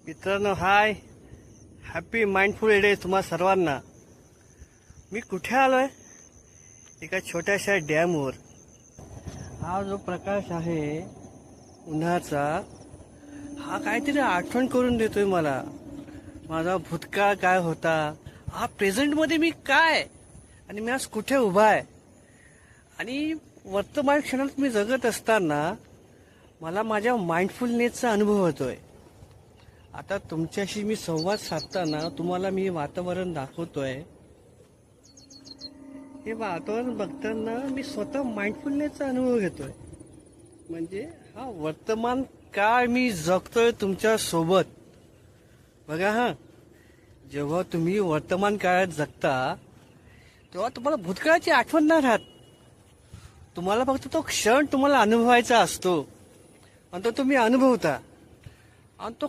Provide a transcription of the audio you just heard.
मित्रांनो हाय, happy mindful day तुम्हा सर्वांना. मी कुठे आलोय? एका छोट्याशा डॅमवर. हा जो प्रकाश आहे उन्हाचा, हा काहीतरी आठवण करून देतोय मला. माझा भूतकाळ काय होता, हा प्रेझेंटमध्ये मी काय, आणि मी आज कुठे उभा आहे. आणि वर्तमान क्षणात मी जगत असताना मला माझ्या माइंडफुलनेसचा अनुभव होतोय. आता तुमच्याशी मी संवाद साधताना तुम्हाला मी वातावरण दाखवतोय. हे वातावरण बघताना मी स्वतः माइंडफुलनेसचा अनुभव घेतोय. म्हणजे हा वर्तमान काळ मी जगतोय तुमच्या सोबत. बघा हा, जेव्हा तुम्ही वर्तमान काळात जगता तेव्हा तुम्हाला भूतकाळाची आठवण नाही राहत. तुम्हाला फक्त तो क्षण तुम्हाला अनुभवायचा असतो आणि तो तुम्ही अनुभवता. आणि तो